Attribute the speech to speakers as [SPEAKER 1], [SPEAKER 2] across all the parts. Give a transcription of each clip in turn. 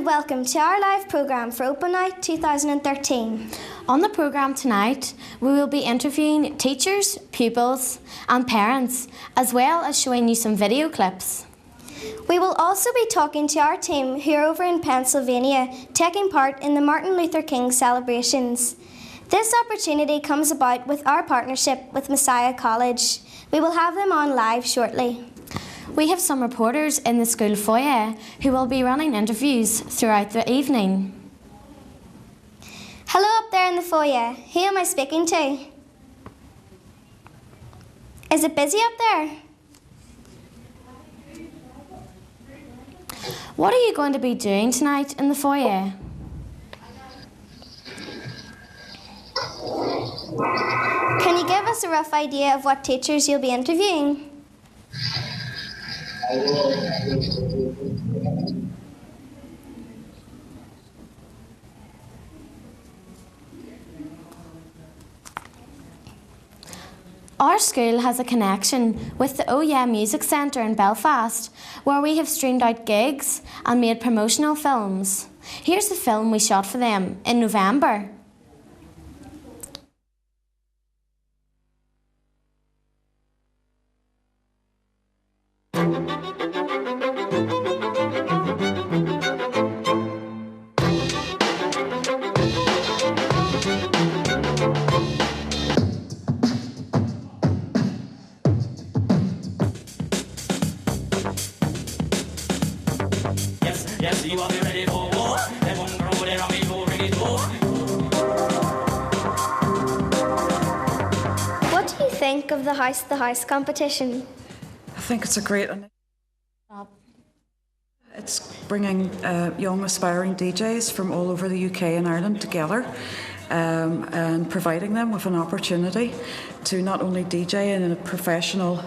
[SPEAKER 1] and welcome to our live programme for Open Night 2013.
[SPEAKER 2] On the programme tonight, we will be interviewing teachers, pupils and parents, as well as showing you some video clips.
[SPEAKER 1] We will also be talking to our team who are over in Pennsylvania, taking part in the Martin Luther King celebrations. This opportunity comes about with our partnership with Messiah College. We will have them on live shortly.
[SPEAKER 2] We have some reporters in the school foyer who will be running interviews throughout the evening.
[SPEAKER 1] Hello up there in the foyer. Who am I speaking to? Is it busy up there?
[SPEAKER 2] What are you going to be doing tonight in the foyer?
[SPEAKER 1] Can you give us a rough idea of what teachers you'll be interviewing?
[SPEAKER 2] Our school has a connection with the Oh Yeah Music Centre in Belfast, where we have streamed out gigs and made promotional films. Here's the film we shot for them in November.
[SPEAKER 3] Yes, you are ready for war.
[SPEAKER 1] What do you think of the House the House competition?
[SPEAKER 4] I think it's a great initiative. It's bringing young aspiring DJs from all over the UK and Ireland together and providing them with an opportunity to not only DJ in a professional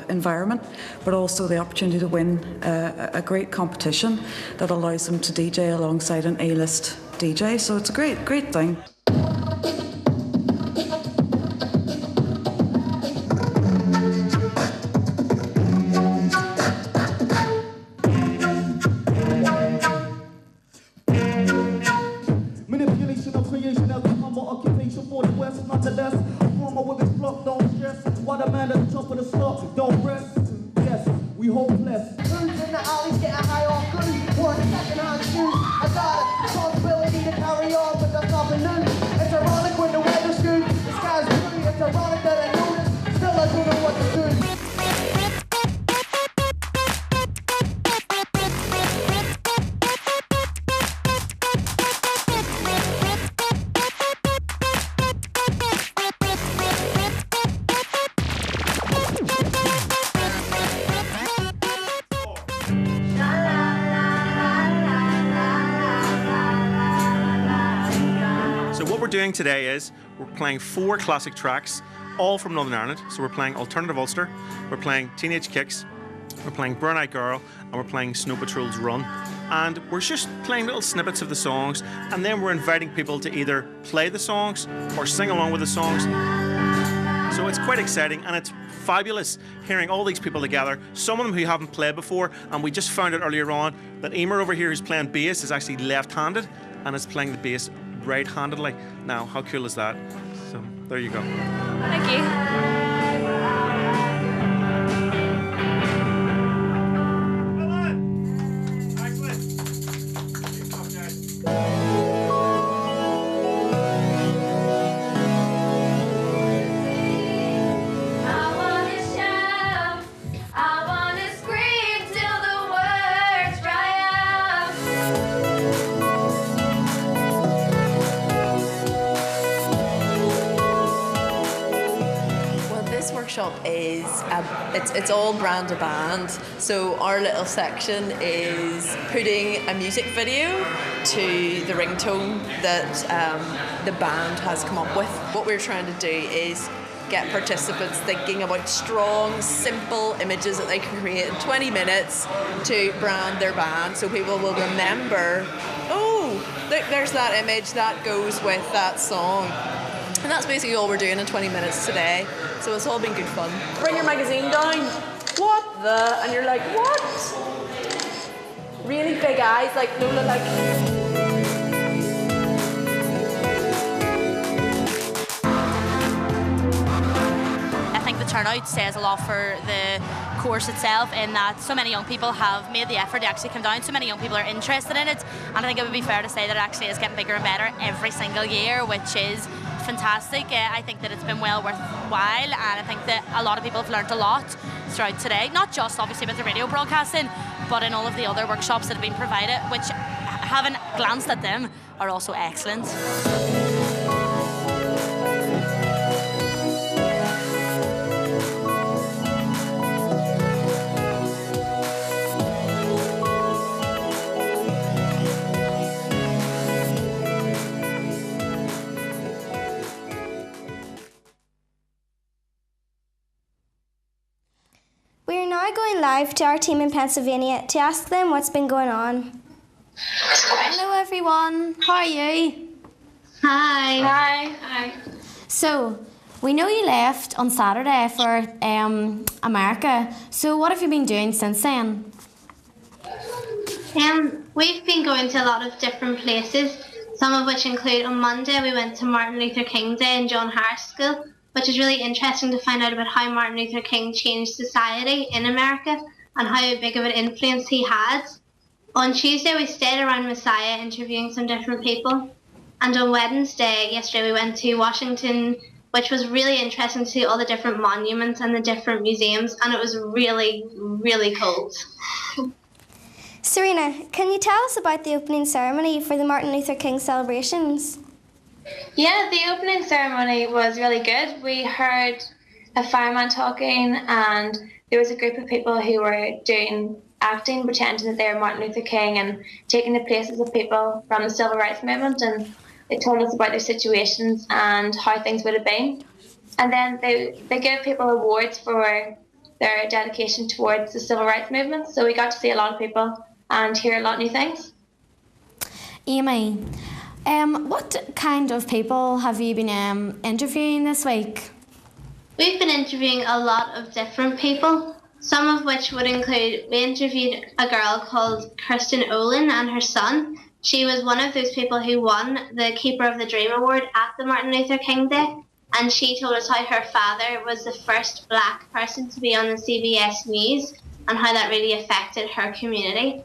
[SPEAKER 4] environment, but also the opportunity to win a great competition that allows them to DJ alongside an A-list DJ. So it's a great thing.
[SPEAKER 5] Manipulation of creation as a humble occupation for the West, nonetheless. Former women's flock, don't stress. While the man at the top of the slump, don't rest. Yes, we hopeless.
[SPEAKER 6] Who's in the alleys getting high off glue? Worn second-hand shoes. I got a responsibility to carry on, but that's nothing new. It's ironic when the weather's good, the sky's blue. It's ironic that I know this, still I don't know what to do.
[SPEAKER 7] What we're doing today is we're playing 4 classic tracks, all from Northern Ireland. So we're playing Alternative Ulster, we're playing Teenage Kicks, we're playing Burn Out Girl, and we're playing Snow Patrol's Run. And we're just playing little snippets of the songs, and then we're inviting people to either play the songs or sing along with the songs. So it's quite exciting, and it's fabulous hearing all these people together, some of them who haven't played before, and we just found out earlier on that Emer over here who's playing bass is actually left-handed and is playing the bass right-handedly. Now, how cool is that? So, there you go.
[SPEAKER 2] Thank you.
[SPEAKER 8] Is it's all brand a band, so our little section is putting a music video to the ringtone that the band has come up with. What we're trying to do is get participants thinking about strong, simple images that they can create in 20 minutes to brand their band, so people will remember, oh, there's that image that goes with that song. And that's basically all we're doing in 20 minutes today. So it's all been good fun. Bring your magazine down. What the? And you're like, what? Really big eyes, like Lola, like.
[SPEAKER 3] I think the turnout says a lot for the course itself, in that so many young people have made the effort to actually come down, so many young people are interested in it, and I think it would be fair to say that it actually is getting bigger and better every single year, which is fantastic. I think that it's been well worthwhile, and I think that a lot of people have learnt a lot throughout today, not just obviously with the radio broadcasting, but in all of the other workshops that have been provided, which, having glanced at them, are also excellent.
[SPEAKER 1] We are now going live to our team in Pennsylvania to ask them what's been going on.
[SPEAKER 2] Hello everyone, how are you?
[SPEAKER 9] Hi.
[SPEAKER 8] Hi. Hi.
[SPEAKER 2] So, we know you left on Saturday for America, so what have you been doing since then?
[SPEAKER 9] We've been going to a lot of different places, some of which include on Monday we went to Martin Luther King Day in John Harris School, which is really interesting to find out about how Martin Luther King changed society in America and how big of an influence he had. On Tuesday we stayed around Messiah interviewing some different people, and on Wednesday, yesterday, we went to Washington, which was really interesting to see all the different monuments and the different museums, and it was really, really cold.
[SPEAKER 1] Serena, can you tell us about the opening ceremony for the Martin Luther King celebrations?
[SPEAKER 10] Yeah, the opening ceremony was really good. We heard a fireman talking, and there was a group of people who were doing acting, pretending that they were Martin Luther King and taking the places of people from the civil rights movement, and they told us about their situations and how things would have been. And then they give people awards for their dedication towards the civil rights movement, so we got to see a lot of people and hear a lot of new things.
[SPEAKER 2] Amy, what kind of people have you been interviewing this week?
[SPEAKER 9] We've been interviewing a lot of different people, some of which would include, we interviewed a girl called Kristen Olin and her son. She was one of those people who won the Keeper of the Dream Award at the Martin Luther King Day, and she told us how her father was the first black person to be on the CBS News and how that really affected her community.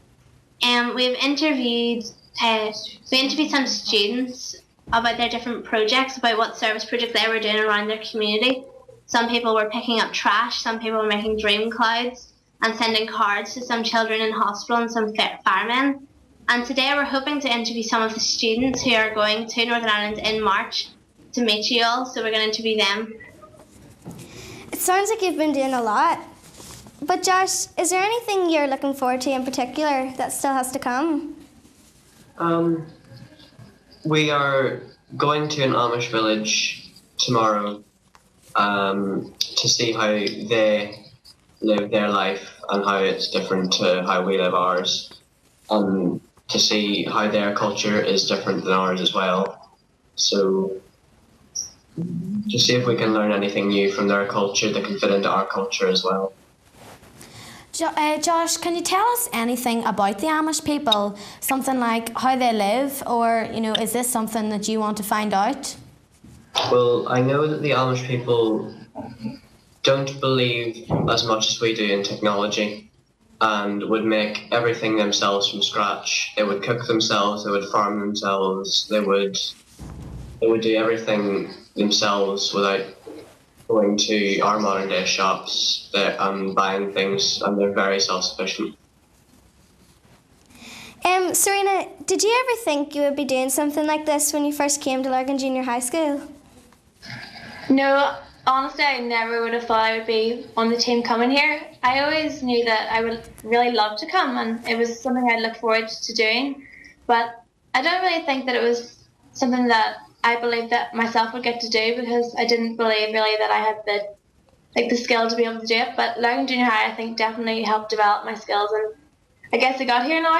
[SPEAKER 9] We've interviewed some students about their different projects, about what service projects they were doing around their community. Some people were picking up trash, some people were making dream clouds and sending cards to some children in hospital and some firemen. And today we're hoping to interview some of the students who are going to Northern Ireland in March to meet you all, so we're going to interview them.
[SPEAKER 1] It sounds like you've been doing a lot. But Josh, is there anything you're looking forward to in particular that still has to come?
[SPEAKER 11] We are going to an Amish village tomorrow to see how they live their life and how it's different to how we live ours, and to see how their culture is different than ours as well. So to see if we can learn anything new from their culture that can fit into our culture as well.
[SPEAKER 2] Josh, can you tell us anything about the Amish people? Something like how they live, or is this something that you want to find out?
[SPEAKER 11] Well, I know that the Amish people don't believe as much as we do in technology, and would make everything themselves from scratch. They would cook themselves, they would farm themselves, they would do everything themselves without going to our modern day shops and buying things, and they're very self-sufficient.
[SPEAKER 1] Serena, did you ever think you would be doing something like this when you first came to Lurgan Junior High School?
[SPEAKER 10] No, honestly, I never would have thought I would be on the team coming here. I always knew that I would really love to come, and it was something I'd look forward to doing. But I don't really think that it was something that I believed that myself would get to do, because I didn't believe really that I had the skill to be able to do it. But Lurgan Junior High, I think, definitely helped develop my skills, and I guess I got here now.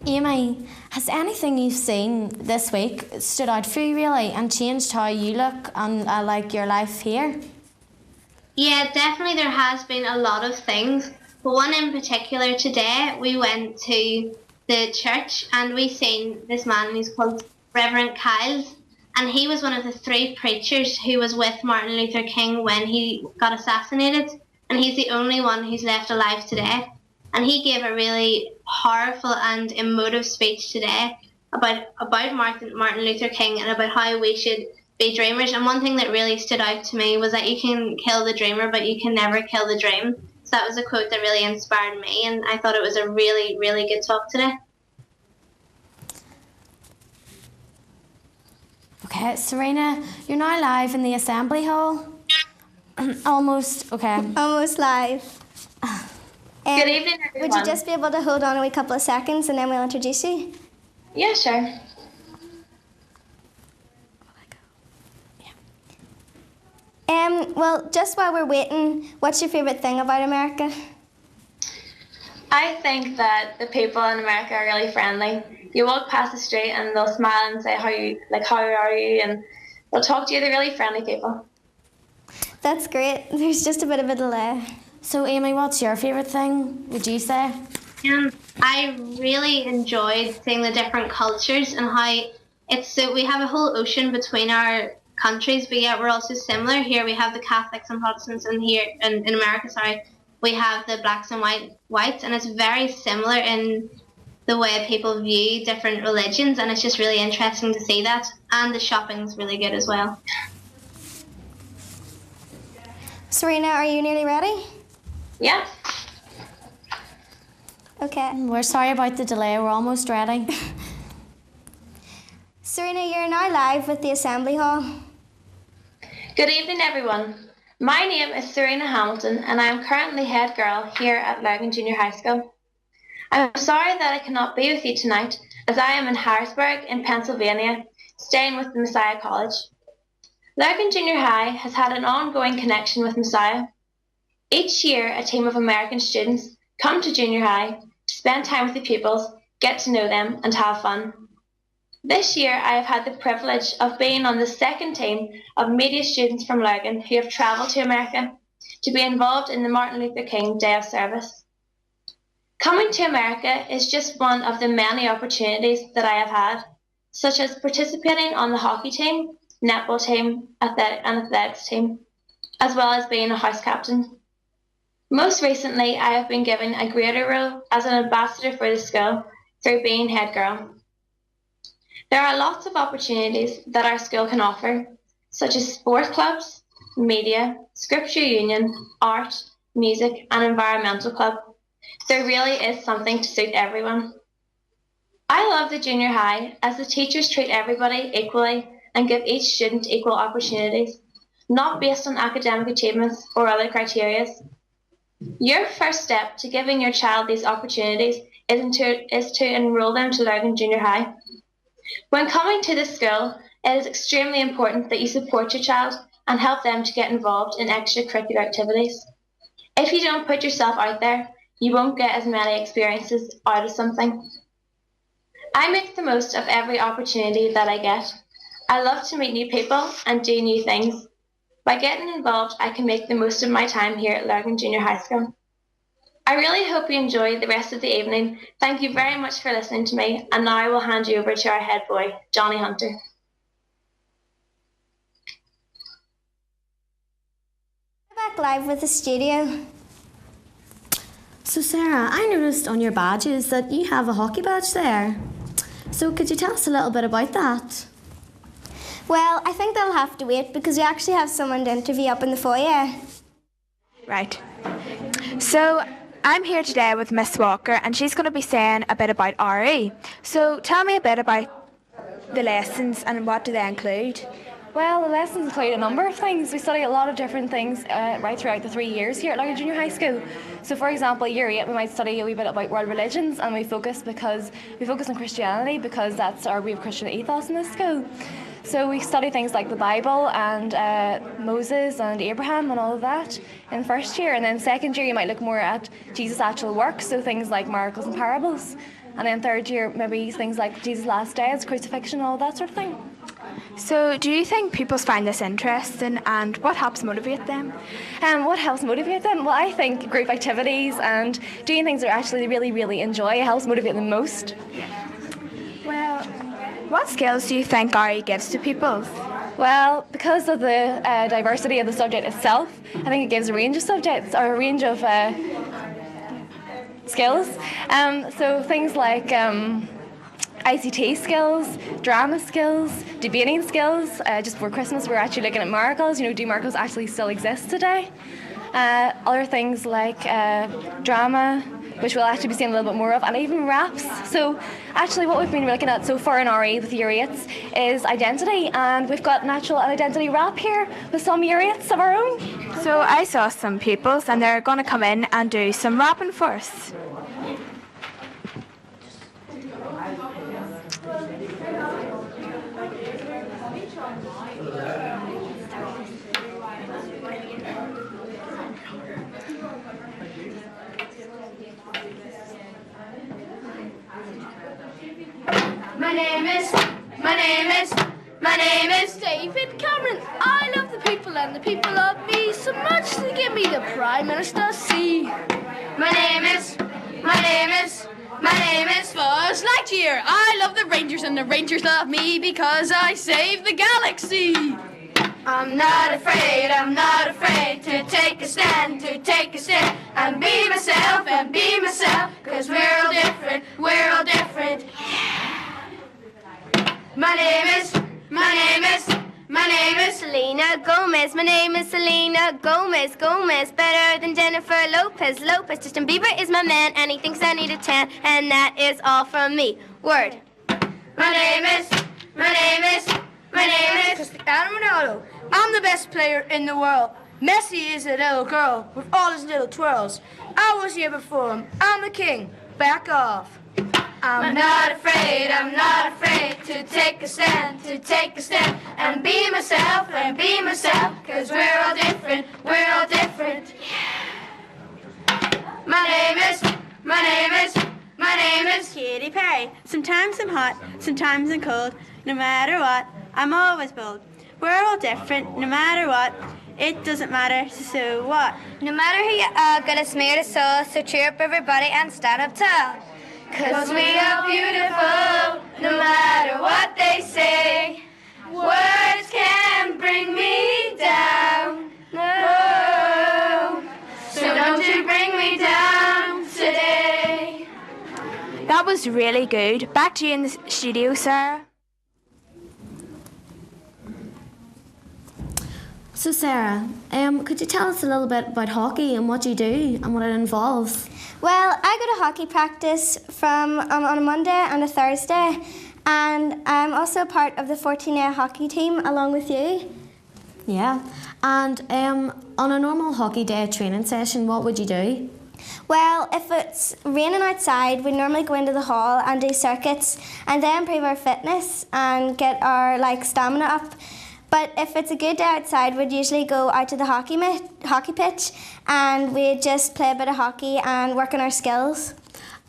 [SPEAKER 2] Amy, has anything you've seen this week stood out for you really and changed how you look and like your life here?
[SPEAKER 9] Yeah, definitely there has been a lot of things. But one in particular today, we went to the church and we seen this man who's called Reverend Kyles, and he was one of the 3 preachers who was with Martin Luther King when he got assassinated, and he's the only one who's left alive today. And he gave a really powerful and emotive speech today about Martin Luther King and about how we should be dreamers. And one thing that really stood out to me was that you can kill the dreamer, but you can never kill the dream. So that was a quote that really inspired me, and I thought it was a really, really good talk today.
[SPEAKER 2] Okay, Serena, you're now live in the Assembly Hall. Almost
[SPEAKER 1] live.
[SPEAKER 10] Good evening, everyone.
[SPEAKER 1] Would you just be able to hold on a wee couple of seconds and then we'll introduce you?
[SPEAKER 10] Yeah, sure.
[SPEAKER 1] Well, just while we're waiting, what's your favourite thing about America?
[SPEAKER 10] I think that the people in America are really friendly. You walk past the street and they'll smile and say how are you, and they'll talk to you. They're really friendly people.
[SPEAKER 1] That's great. There's just a bit of a delay.
[SPEAKER 2] So Amy, what's your favourite thing, would you say?
[SPEAKER 9] I really enjoyed seeing the different cultures and how we have a whole ocean between our countries, but yet we're also similar. Here we have the Catholics and Protestants, and here in America, we have the blacks and whites, and it's very similar in the way people view different religions, and it's just really interesting to see that. And the shopping's really good as well.
[SPEAKER 1] Serena, are you nearly ready?
[SPEAKER 10] Yeah.
[SPEAKER 1] Okay.
[SPEAKER 2] We're sorry about the delay, we're almost ready.
[SPEAKER 1] Serena, you're now live with the Assembly Hall.
[SPEAKER 10] Good evening, everyone. My name is Serena Hamilton, and I am currently head girl here at Lurgan Junior High School. I'm sorry that I cannot be with you tonight, as I am in Harrisburg in Pennsylvania, staying with the Messiah College. Lurgan Junior High has had an ongoing connection with Messiah. Each year, a team of American students come to junior high to spend time with the pupils, get to know them, and have fun. This year, I have had the privilege of being on the second team of media students from Lurgan who have travelled to America to be involved in the Martin Luther King Day of Service. Coming to America is just one of the many opportunities that I have had, such as participating on the hockey team, netball team, and athletics team, as well as being a house captain. Most recently, I have been given a greater role as an ambassador for the school through being head girl. There are lots of opportunities that our school can offer, such as sports clubs, media, scripture union, art, music, and environmental club. There really is something to suit everyone. I love the junior high as the teachers treat everybody equally and give each student equal opportunities, not based on academic achievements or other criteria. Your first step to giving your child these opportunities is to enroll them to Lurgan Junior High. When coming to this school, it is extremely important that you support your child and help them to get involved in extracurricular activities. If you don't put yourself out there, you won't get as many experiences out of something. I make the most of every opportunity that I get. I love to meet new people and do new things. By getting involved, I can make the most of my time here at Lurgan Junior High School. I really hope you enjoy the rest of the evening. Thank you very much for listening to me, and now I will hand you over to our head boy, Johnny Hunter.
[SPEAKER 1] Back live with the studio.
[SPEAKER 2] So Sarah, I noticed on your badges that you have a hockey badge there. So could you tell us a little bit about that?
[SPEAKER 1] Well, I think they'll have to wait because we actually have someone to interview up in the foyer.
[SPEAKER 12] Right. So I'm here today with Miss Walker, and she's going to be saying a bit about RE. So tell me a bit about the lessons and what do they include?
[SPEAKER 13] Well, the lessons include a number of things. We study a lot of different things right throughout the 3 years here at Lurgan Junior High School. So for example, year 8 we might study a wee bit about world religions, and we focus on Christianity because that's our wee Christian ethos in this school. So we study things like the Bible and Moses and Abraham and all of that in first year. And then second year you might look more at Jesus' actual works, so things like miracles and parables. And then third year maybe things like Jesus' last days, crucifixion, all that sort of thing.
[SPEAKER 12] So do you think people find this interesting, and what helps motivate them?
[SPEAKER 13] What helps motivate them? Well, I think group activities and doing things that actually they really, really enjoy helps motivate them most.
[SPEAKER 12] Well, what skills do you think RE gives to people?
[SPEAKER 13] Well, because of the diversity of the subject itself, I think it gives a range of subjects or a range of skills. So things like ICT skills, drama skills, debating skills. Just before Christmas we were actually looking at miracles. Do miracles actually still exist today? Other things like drama, which we'll actually be seeing a little bit more of, and even raps. So actually what we've been looking at so far in RE with Year 8s is identity, and we've got natural identity rap here with some Year 8s of our own.
[SPEAKER 12] So I saw some pupils and they're going to come in and do some rapping for us.
[SPEAKER 14] My name is David Cameron. I love the people and the people love me so much they give me the Prime Minister's C. My name is Buzz Lightyear. I love the Rangers and the Rangers love me because I saved the galaxy. I'm not afraid to take a stand, and be myself, cause we're all different. My name is Selena Gomez. My name is Selena Gomez. Better than Jennifer Lopez. Justin Bieber is my man, and he thinks I need a tan, and that is all from me. Word. My name is Cristiano Ronaldo. I'm the best player in the world. Messi is a little girl with all his little twirls. I was here before him. I'm the king. Back off. I'm not afraid to take a stand, and be myself, cause we're all different. My name is Katy Perry. Sometimes I'm hot, sometimes I'm cold. No matter what, I'm always bold. We're all different, no matter what. It doesn't matter, so what? No matter who you are, gotta smear the soul. So cheer up everybody and stand up tall. Cause we are beautiful, no matter what they say. Words can bring me down. No. So don't you bring me down today.
[SPEAKER 12] That was really good. Back to you in the studio, Sarah.
[SPEAKER 2] So Sarah, could you tell us a little bit about hockey and what you do and what it involves?
[SPEAKER 1] Well, I go to hockey practice from on a Monday and a Thursday, and I'm also part of the 14A hockey team along with you.
[SPEAKER 2] Yeah, and on a normal hockey day training session, what would you do?
[SPEAKER 1] Well, if it's raining outside, we normally go into the hall and do circuits and then improve our fitness and get our stamina up. But if it's a good day outside, we'd usually go out to the hockey pitch and we'd just play a bit of hockey and work on our skills.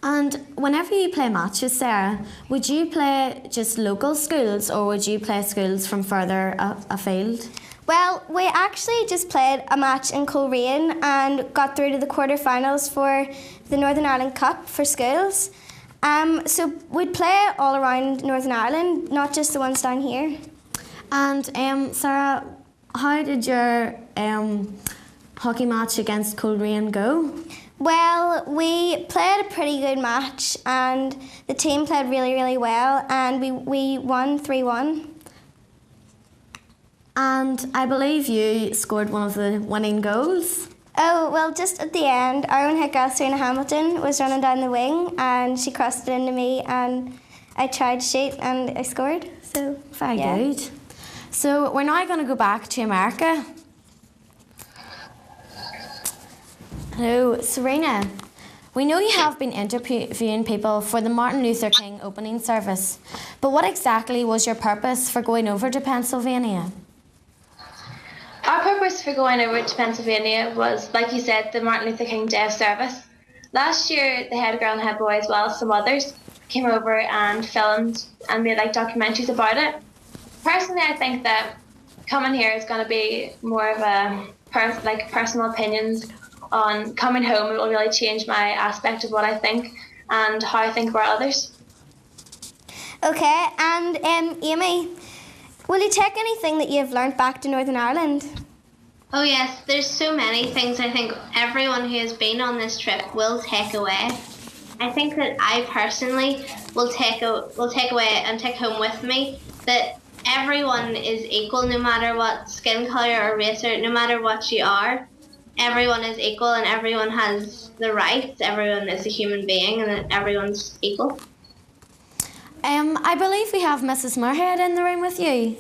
[SPEAKER 2] And whenever you play matches, Sarah, would you play just local schools or would you play schools from further afield?
[SPEAKER 1] Well, we actually just played a match in Coleraine and got through to the quarterfinals for the Northern Ireland Cup for schools. So we'd play all around Northern Ireland, not just the ones down here.
[SPEAKER 2] And Sarah, how did your hockey match against Coleraine go?
[SPEAKER 1] Well, we played a pretty good match and the team played really, really well and we won 3-1.
[SPEAKER 2] And I believe you scored one of the winning goals.
[SPEAKER 1] Oh, well, just at the end, our own head girl, Serena Hamilton, was running down the wing and she crossed it into me and I tried to shoot and I scored. So
[SPEAKER 2] very good. So we're now going to go back to America. Hello, Serena. We know you have been interviewing people for the Martin Luther King opening service, but what exactly was your purpose for going over to Pennsylvania?
[SPEAKER 10] Our purpose for going over to Pennsylvania was, like you said, the Martin Luther King Day of Service. Last year, the head girl and head boy, as well as some others, came over and filmed and made documentaries about it. Personally, I think that coming here is going to be more of a personal opinions on coming home. It will really change my aspect of what I think and how I think about others.
[SPEAKER 1] Okay, and Amy, will you take anything that you've learnt back to Northern Ireland?
[SPEAKER 9] Oh yes, there's so many things I think everyone who has been on this trip will take away. I think that I personally will take away and take home with me that everyone is equal, no matter what skin colour or race or no matter what you are. Everyone is equal and everyone has the rights. Everyone is a human being and that everyone's equal.
[SPEAKER 2] I believe we have Mrs. Moorhead in the room with you.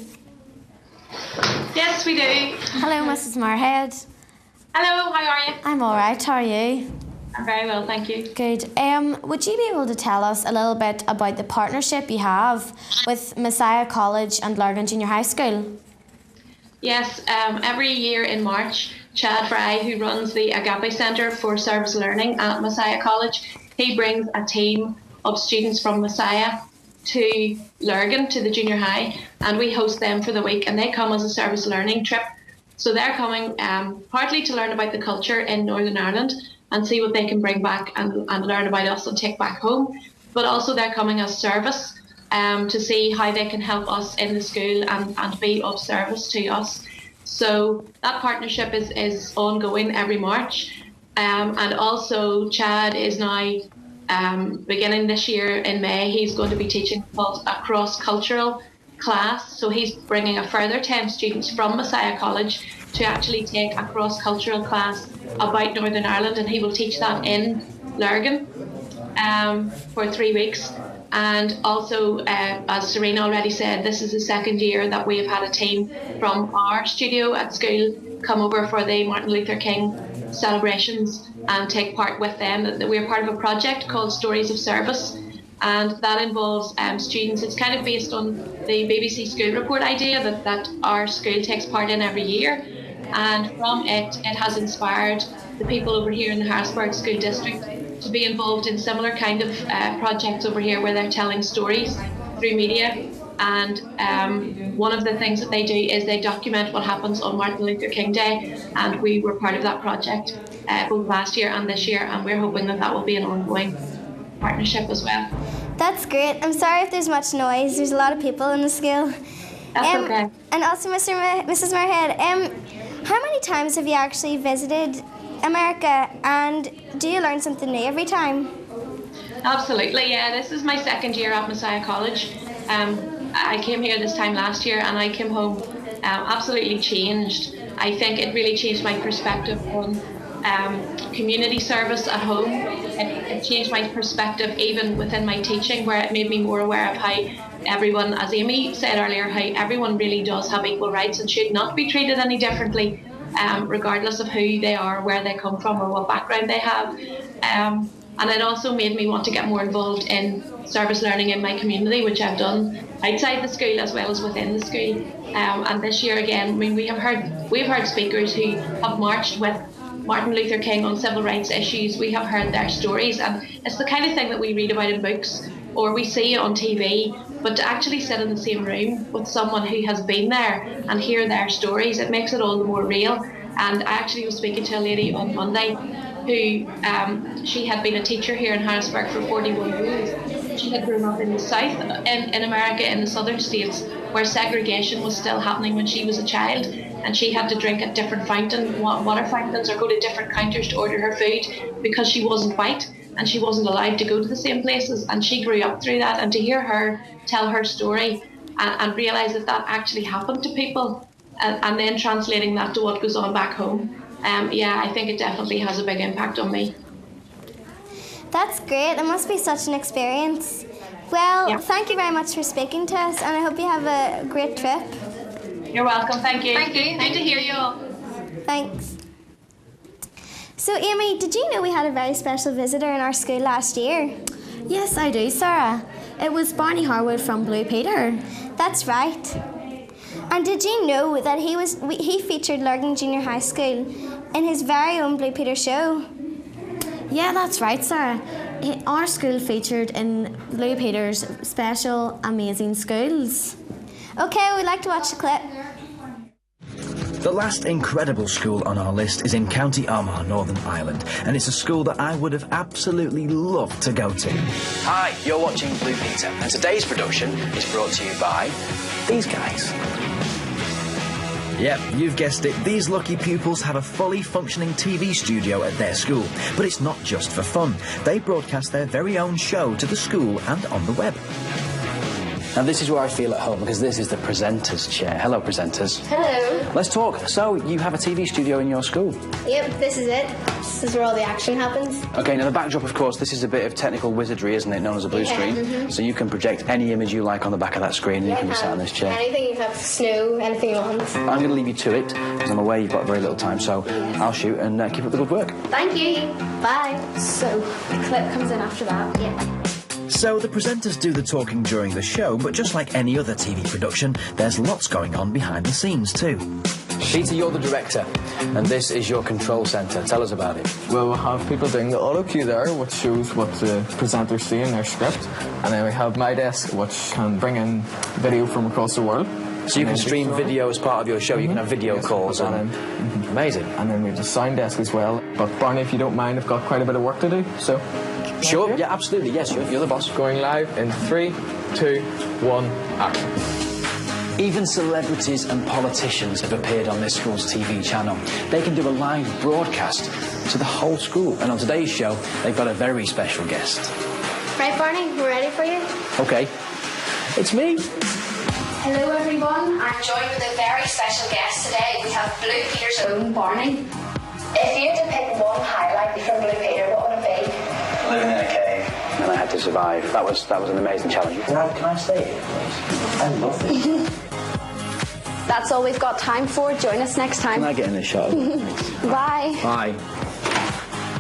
[SPEAKER 15] Yes, we do.
[SPEAKER 2] Hello, Mrs. Moorhead.
[SPEAKER 15] Hello, how are you?
[SPEAKER 2] I'm all right. How are you?
[SPEAKER 15] I'm very well, thank you.
[SPEAKER 2] Good. Would you be able to tell us a little bit about the partnership you have with Messiah College and Lurgan Junior High School?
[SPEAKER 15] Yes, every year in March, Chad Fry, who runs the Agape Centre for Service Learning at Messiah College, he brings a team of students from Messiah to Lurgan, to the junior high, and we host them for the week, and they come as a service learning trip. So they're coming partly to learn about the culture in Northern Ireland and see what they can bring back and learn about us and take back home, but also they're coming as service to see how they can help us in the school and be of service to us. So that partnership is ongoing every March, and also Chad is now beginning this year in May, he's going to be teaching a cross-cultural class. So he's bringing a further 10 students from Messiah College to actually take a cross-cultural class about Northern Ireland, and he will teach that in Lurgan for 3 weeks. And also, as Serena already said, this is the second year that we have had a team from our studio at school come over for the Martin Luther King celebrations and take part with them. We're part of a project called Stories of Service, and that involves students. It's kind of based on the BBC School Report idea that our school takes part in every year, and from it has inspired the people over here in the Harrisburg School District to be involved in similar kind of projects over here where they're telling stories through media. And one of the things that they do is they document what happens on Martin Luther King Day, and we were part of that project both last year and this year, and we're hoping that will be an ongoing partnership as well.
[SPEAKER 1] That's great. I'm sorry if there's much noise. There's a lot of people in the school.
[SPEAKER 15] That's okay.
[SPEAKER 1] And also, Mrs. Moorhead, how many times have you actually visited America, and do you learn something new every time?
[SPEAKER 15] Absolutely, yeah. This is my second year at Messiah College. I came here this time last year and I came home absolutely changed. I think it really changed my perspective on community service at home. It changed my perspective even within my teaching, where it made me more aware of how everyone, as Amy said earlier, how everyone really does have equal rights and should not be treated any differently, regardless of who they are, where they come from or what background they have. And it also made me want to get more involved in service learning in my community, which I've done outside the school as well as within the school. And this year again, I mean, we've heard speakers who have marched with Martin Luther King on civil rights issues. We have heard their stories, and it's the kind of thing that we read about in books or we see on TV, but to actually sit in the same room with someone who has been there and hear their stories, it makes it all the more real. And I actually was speaking to a lady on Monday who she had been a teacher here in Harrisburg for 41 years. She had grown up in the South, in America, in the southern states, where segregation was still happening when she was a child, and she had to drink at different water fountains or go to different counters to order her food because she wasn't white and she wasn't allowed to go to the same places. And she grew up through that, and to hear her tell her story and realise that actually happened to people, and then translating that to what goes on back home, yeah, I think it definitely has a big impact on me.
[SPEAKER 1] That's great. It must be such an experience. Well, Thank you very much for speaking to us, and I hope you have a great trip.
[SPEAKER 15] You're welcome. Thank you. Thank you. Good to hear you all.
[SPEAKER 1] Thanks. So, Amy, did you know we had a very special visitor in our school last year?
[SPEAKER 2] Yes, I do, Sarah. It was Barney Harwood from Blue Peter.
[SPEAKER 1] That's right. And did you know that he featured Lurgan Junior High School in his very own Blue Peter show?
[SPEAKER 2] Yeah, that's right, Sarah. Our school featured in Blue Peter's special Amazing Schools.
[SPEAKER 1] Okay, we'd like to watch the clip.
[SPEAKER 16] The last incredible school on our list is in County Armagh, Northern Ireland, and it's a school that I would have absolutely loved to go to. Hi, you're watching Blue Peter, and today's production is brought to you by these guys. Yep, you've guessed it, these lucky pupils have a fully functioning TV studio at their school. But it's not just for fun. They broadcast their very own show to the school and on the web. Now this is where I feel at home, because this is the presenter's chair. Hello, presenters.
[SPEAKER 1] Hello.
[SPEAKER 16] Let's talk. So, you have a TV studio in your school?
[SPEAKER 1] Yep, this is it. This is where all the action happens.
[SPEAKER 16] Okay, now the backdrop, of course, this is a bit of technical wizardry, isn't it, known as a blue screen? So you can project any image you like on the back of that screen, and you can be sat in this chair.
[SPEAKER 1] Anything you have, snow, anything you want.
[SPEAKER 16] I'm going to leave you to it, because I'm aware you've got very little time, so I'll shoot and keep up the good work.
[SPEAKER 1] Thank you. Bye.
[SPEAKER 2] So, the clip comes in after that?
[SPEAKER 1] Yeah.
[SPEAKER 16] So the presenters do the talking during the show, but just like any other TV production, there's lots going on behind the scenes too. Peter, you're the director, and this is your control centre. Tell us about it.
[SPEAKER 17] Well, we have people doing the auto cue there, which shows what the presenters see in their script, and then we have my desk, which can bring in video from across the world.
[SPEAKER 16] So you can stream video as part of your show, you can have video calls. Amazing.
[SPEAKER 17] And then we have the sound desk as well. But Barney, if you don't mind, I've got quite a bit of work to do, so...
[SPEAKER 16] Sure, yeah, absolutely, yes, you're the boss.
[SPEAKER 17] Going live in 3, 2, 1, action.
[SPEAKER 16] Even celebrities and politicians have appeared on this school's TV channel. They can do a live broadcast to the whole school. And on today's show, they've got a very special guest.
[SPEAKER 1] Right, Barney, we're ready for you?
[SPEAKER 16] Okay, it's me.
[SPEAKER 1] Hello, everyone. I'm joined with a very special guest today. We have Blue Peter's own Barney. If you had to pick one highlight from Blue Peter, what would it be?
[SPEAKER 16] Living in a cave, and I had to survive. That was an amazing challenge. Can I stay here, please? I love this.
[SPEAKER 2] That's all we've got time for. Join us next time.
[SPEAKER 16] Can I get in this shot?
[SPEAKER 2] Bye.
[SPEAKER 16] Bye.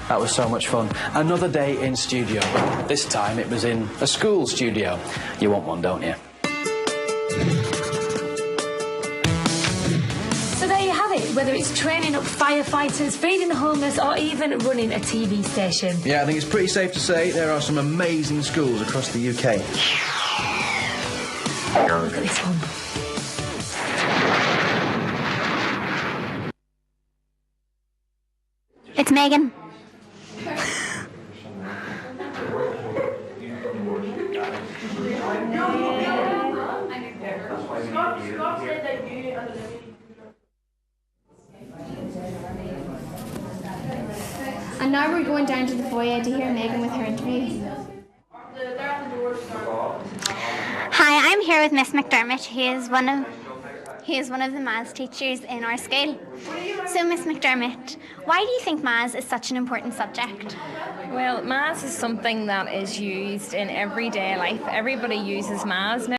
[SPEAKER 16] That was so much fun. Another day in studio. This time it was in a school studio. You want one, don't you?
[SPEAKER 18] So there you have it, whether it's training up firefighters, feeding the homeless, or even running a TV station.
[SPEAKER 16] Yeah, I think it's pretty safe to say there are some amazing schools across the UK.
[SPEAKER 18] Oh, look at this one.
[SPEAKER 1] It's Megan. And now we're going down to the foyer to hear Megan with her interview. Hi, I'm here with Miss McDermott. He is one of the maths teachers in our school. So, Miss McDermott, why do you think maths is such an important subject?
[SPEAKER 19] Well, maths is something that is used in everyday life. Everybody uses maths now.